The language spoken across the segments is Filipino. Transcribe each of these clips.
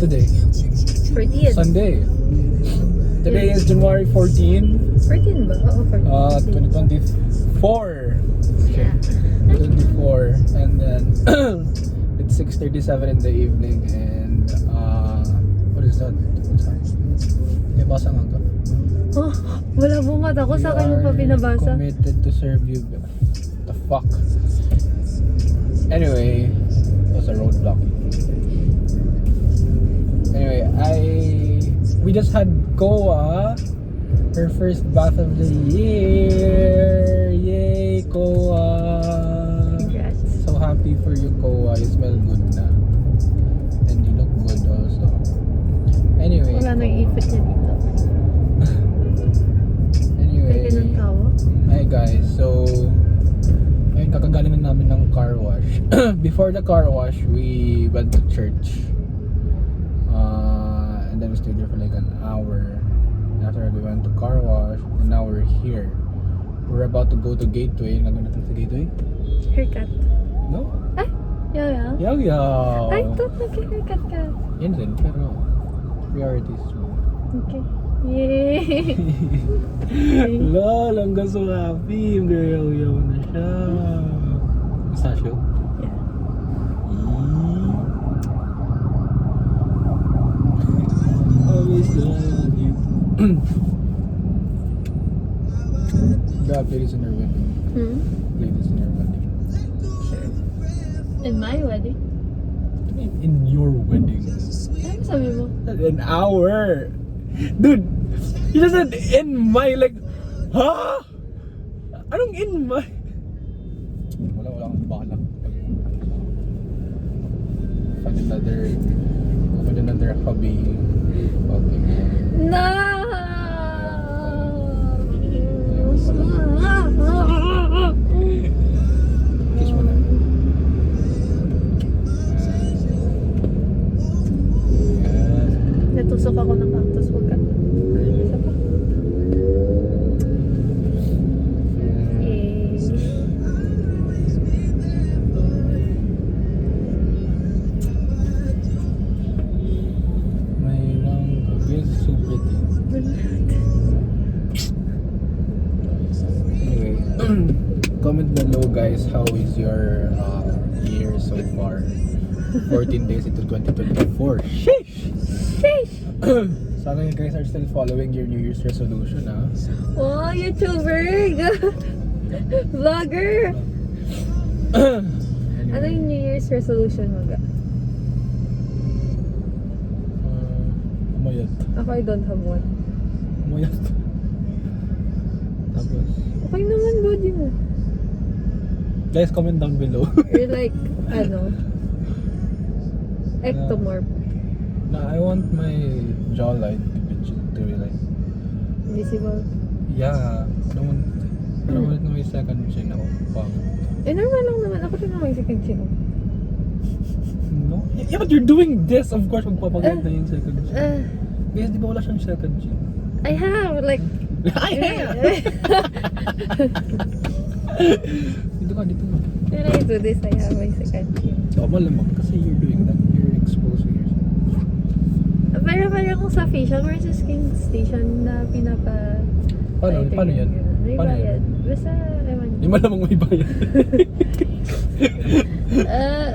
today? 14. Sunday. Today is January 14. 14 ba? Oo, 14. 2024. Yeah. 24. And then it's 6:37 in the evening. And what is that? What's that? May basa nga ka. Oh, wala bungat ako. Sa akin mo pa binabasa. Committed to serve you. The fuck? Anyway, it was a roadblock. Anyway, we just had Koa, her first bath of the year. Yay, Koa! Congrats. So happy for you, Koa. You smell good na. And you look good also. Anyway. Wala nang ipit niya dito. Anyway. Kaya ng tawa. Hi guys, so ayun, kakagaling na namin ng car wash. Before the car wash, we went to church. And then we stayed there for like an hour. After we went to car wash, and now we're here. We're about to go to Gateway. Nagano natin sa Gateway? Haircut. No? Ay, yaw. Yaw yaw! I thought nag-haircut ka. Yan din, pero priorities mo. Okay. Yay! Lol, hanggang so happy. Yaw-yaw na siya. Pistachio? Yeah. Always love you. God, play this in your wedding. Play this in your wedding. Sure. In my wedding? In your wedding. Ano sabi mo? An hour. Dude, you just said in my, like, ha? Anong in my? Wala akong balak. Find another hobby. Okay. No! Kiss mo na. Natusok ako ng cactus. Huwag ka. Isa pa. Yay. My long is so pretty. Anyway, comment below guys, how is your year so far? 14 days into 2024. Sheesh! Sheesh! Sana you guys are still following your New Year's resolution, ha? Oh, YouTuber! Vlogger! Ano yung New Year's resolution mo ga? Umayat. Ako, I don't have one. Umayat. Tapos, Okay naman, body mo. guys, comment down below. You're like, ectomorph. Na I want my jawline to be like, Visible. yeah, I don't want na may second chin ako. Pang. Eh, normal lang naman. Ako rin naman yung second chin. No? Yeah, but you're doing this, of course, magpapaganda yung second chin. Guys, di ba wala siyang second chin? I have, like... I have! Dito ka, dito. When I do this, I have my second chin. So, malamang kasi you're doing that. You're exposing yourself. Pero parang kung sa facial versus skin station na pinapa... Paano yan? May Paano bayad. yan? Basta, ewan. Di malamang may bayad.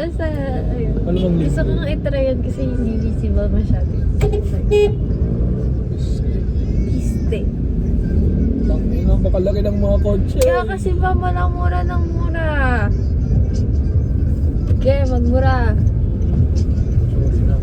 Basta, ayun. Malamang libre. Gusto ko nga itry yan kasi hindi visible masyado. Piste. Tangina, baka laki ng mga kotse. Kaya kasi mama lang mura ng mura. Okay, magmura. Sorry na.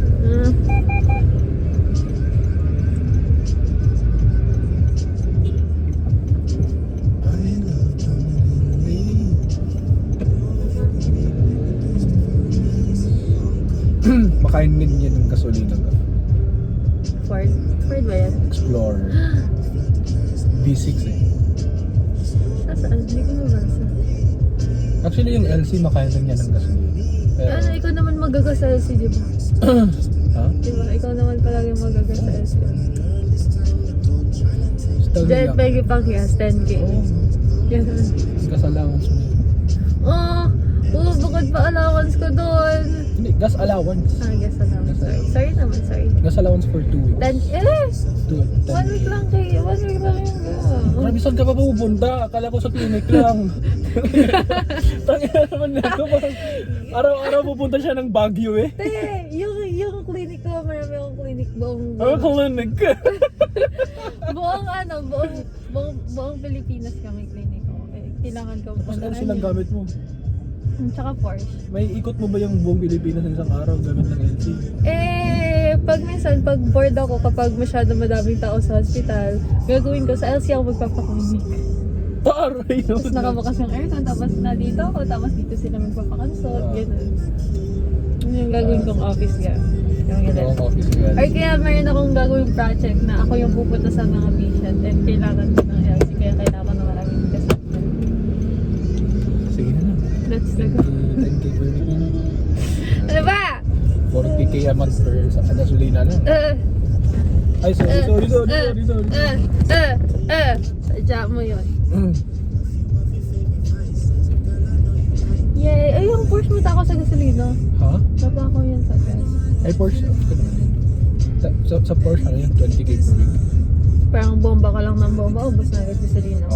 Makainin niya ng gasolina ka. Ford ba yan? Explorer. V6 eh. Saan? Hindi ko mabasa. Actually yung LC makain lang niya ng gasolina. Pero, Ano, ikaw naman magagas sa LC, di ba? ha? Di ba? Ikaw naman palagi magagas sa LC. Still Diyan, lang. pwede pang yes, 10K. Oo. Yan. Kasallowance mo yun. Oh, bukod pa allowance ko doon. Hindi, Gas allowance. Guess alam. Sorry naman, sorry. Gas allowance for 2 weeks. 1 week lang kayo. 1 week lang yun. Grabe, saan ka pa pupunta? Akala ko sa clinic lang. Tangina naman nito. Araw-araw pupunta siya ng Baguio eh. Yung clinic ko, marami akong clinic buong Clinic. buong Pilipinas kami clinic ko. Kailangan ko Mas ano silang gamit mo? Tsaka Porsche. May ikot mo ba yung buong Pilipinas ng isang araw gamit ng LC? Pag bored ako, kapag masyado madaming tao sa hospital, gagawin ko sa LC ako magpapaklinik. Taray no? Tapos nakabukas yung aircon, tapos nandito ako, tapos dito sila magpapakansot, gano'n. Yun yung gagawin kong office ka. Office ka. Or kaya meron akong gagawin project na ako yung pupunta sa mga patient and kailangan ko ng LC, kaya kailangan ko ng maraming kasama. Sige na lang. Let's go. 10K per week na. Ano ba? 40K a month per sa gasolina lang. Ay, sorry. Sadya mo yun. Yay! Ay, yung Porsche mo tako sa gasolina. Ha? Naba ko yan sa gas. Ay, Porsche. Sa Porsche, ano yun? 20K per week. Parang bomba ka lang ng bomba, ubos na agad gasolina.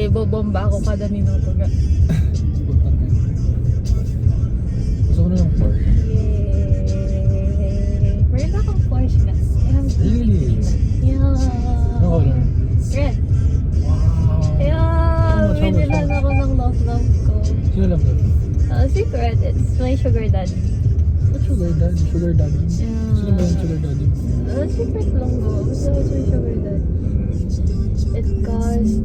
Bobomba ako kada minuto ga. Gusto ko na yung Porsche. Yay! Meron akong Porsche gas. Really? Yeah. Ano color? Red. Wow. Yeah, binilan ako ng love ko. Sino lang ba? Secret, it's my sugar daddy. What sugar daddy? Sugar daddy? Yeah. Sino ba yung sugar daddy? Secret lang go. So, it's my sugar daddy. It cost,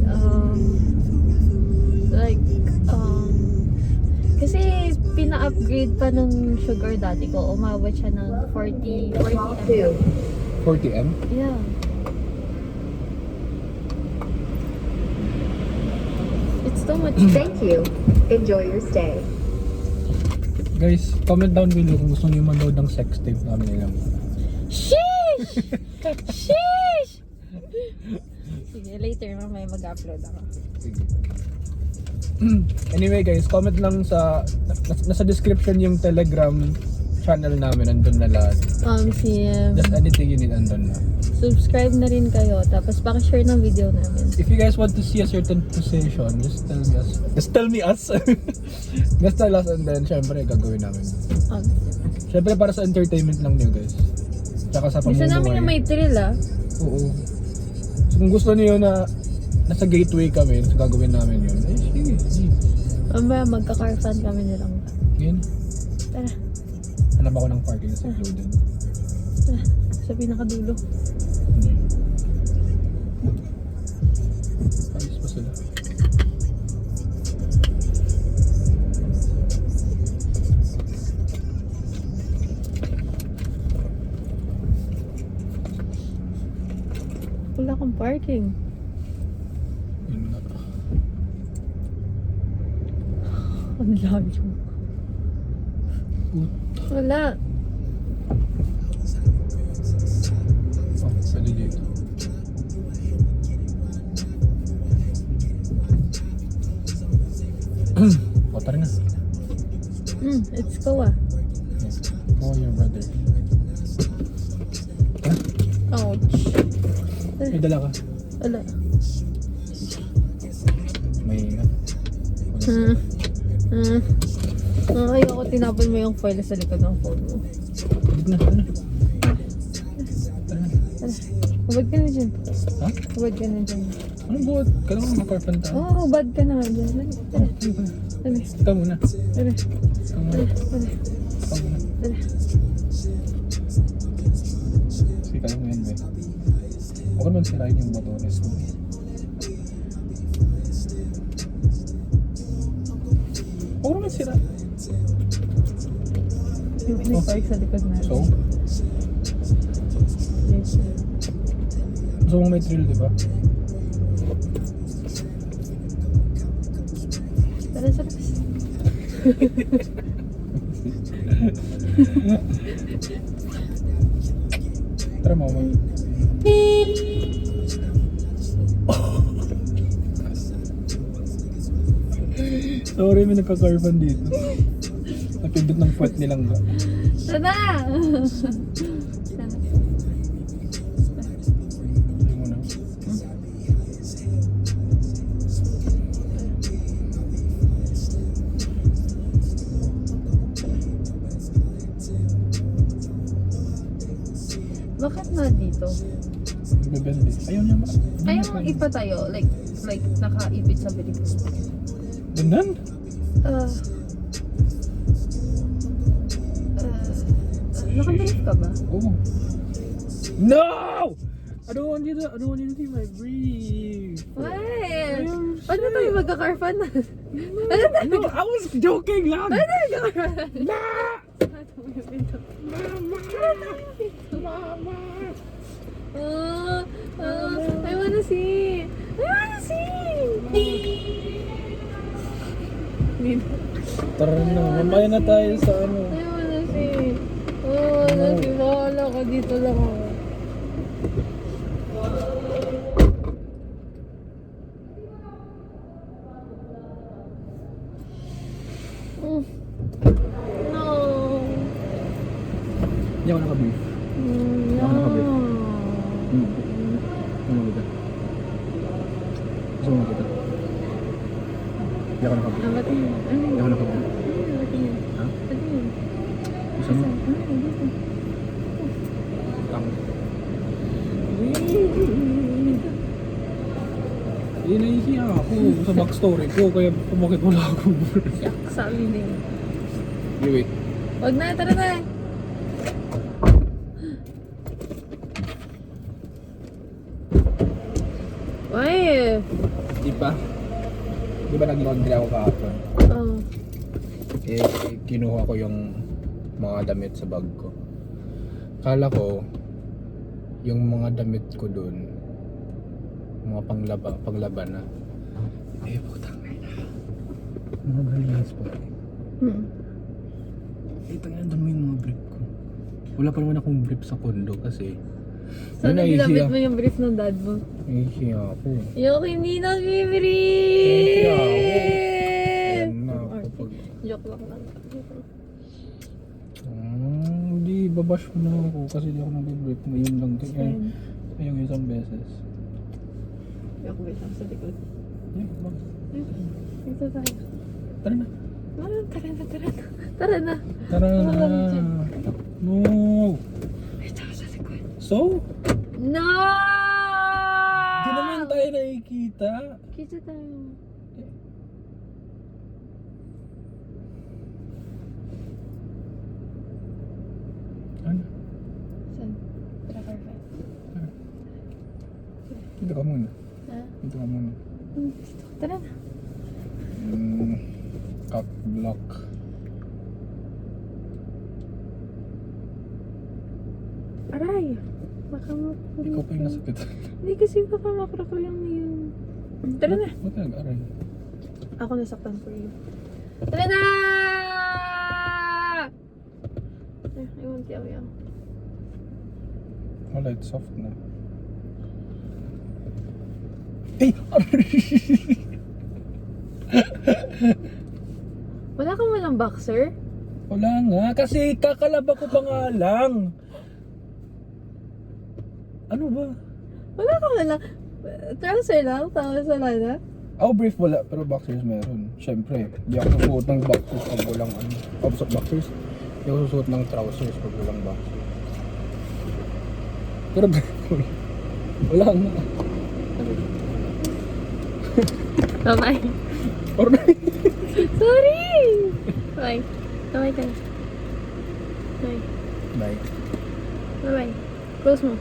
kasi pina-upgrade pa ng sugar daddy ko. Umabot siya ng 40 M. 40M? Yeah. It's too much. Thank you. Enjoy your stay. Guys, comment down below kung gusto niyo manood ng sex tape namin nilang. Sheesh! Sheesh! Sige, later mamaya mag-upload ako. Sige. Anyway guys, comment lang sa nasa description yung Telegram channel namin, andun na lahat. Just anything you need, andun na. Subscribe na rin kayo, tapos paki-share ng video namin. If you guys want to see a certain position, just tell me us. Just tell me us. Just tell us and then syempre gagawin namin. Syempre para sa entertainment lang niyo guys. Tsaka sa Gusto pamumuhay. namin yung may thrill Oo. So, kung gusto niyo na nasa gateway kami, so gagawin namin yun. Eh, sige. Mamaya magka-car fun kami nilang. Yun. Tara, Hanap ako ng parking sa included. tara. Sa pinakadulo. Ayos pa sila. Wala akong parking. Yun na. Ang layo. Wala. Oh, pwede dito. O, tara na. Let's go Oh, your brother. Ouch. May dala ka. Wala. May Ayoko tinapon mo yung file sa likod ng phone mo. Dito na, tara na. Tara na. Hubad ka na dyan. Ha? Hubad ka na dyan. Anong buhat? Kailangan makarpanta. Oo, hubad ka na dyan. Tara, tara, Ikaw muna. tara, Ikaw muna. tara, Ikaw muna. tara. Sige, kaya mo yan, be. Huwag naman sirain yung motores mo. Huwag naman sira. Yung in-park sa likod natin. So? Gusto mong may thrill, di ba? Tara sa labas. Tara, mama. Sorry, may nagka-carbon dito. Napindot ng puwet nilang ga. Sana! Hindi mo na. Bakit na dito? Bebende. Ayaw niya ba? Ayaw mo ipatayo, like nakaipit sa bilik. Ganun? Nakabalik ka ba? Oo. No! I don't want you to see my brief. Why? Paano tayo magka-carfan? Ano tayo? No, I was joking lang. Paano tayo magka-carfan? Na! Mama! I wanna see! I wanna see! Tara na, mamaya na tayo sa ano. I wanna see! Oh, nagtiwala ka dito lang ako. No. Hindi ako naka-brief. No. Ano kita? Gusto mo kita? Hindi ako naka-brief. Ba't yun? Ano Hindi ako yun? naka-brief. Ba't yun? Ha? Ba't yun? Gusto mo? Tang. Hindi nahihiya ako sa backstory ko kaya pumakit wala akong brief. Yak, sabi na yun. Wait. Wag na, tara na! Ay! Di ba? Di ba nag-laundry ako kahapon? Oh. Kinuha ko yung mga damit sa bag ko. Kala ko, yung mga damit ko dun, mga panglaban na. Putang na. Mga balinas pa. Tangina, dun mo yung mga brief ko. Wala pa naman akong brief sa kondo kasi Sana nahihiya. ginamit mo yung brief ng dad mo. Nahihiya ako. Yung hindi Nahihiya ako. nag-brief! Ayan na ako pag... Joke lang lang. Hindi, babash mo na ako kasi di ako nag-brief. Ngayon lang. Yung isang beses. Joke ba siya sa likod? Ito tayo. Tara na. Tara na, tara na. Tara na. Tara na. Wala lang dyan. No. Ito sa likod. So? No! Di naman tayo nakikita. Kita tayo. Ano? Saan? Tara, perfect. Dito ka muna. Ha? Dito ka muna. Dito. Tara na. Cock block. Aray! Baka makulo. Ikaw pa yung nasakit. Hindi kasi baka makrako yung yun. Tara na. Ba't nag-aray? Ako nasaktan for you. Tara na! I won't tell you. Wala, it's soft na. Hey! Wala kang walang boxer? Wala nga, kasi kakalaba ko pa nga lang. Ano ba? Wala kang walang... Trouser lang? Tama sa lana? Ako brief wala, pero boxers meron. Siyempre, di ako susuot ng boxers pag walang ano. Sa boxers, di ako susuot ng trousers pag walang boxers. Pero brief wala nga. Bye-bye. Or Sorry! Bye. Bye-bye ka na. Bye. Bye. Bye-bye. Close mo.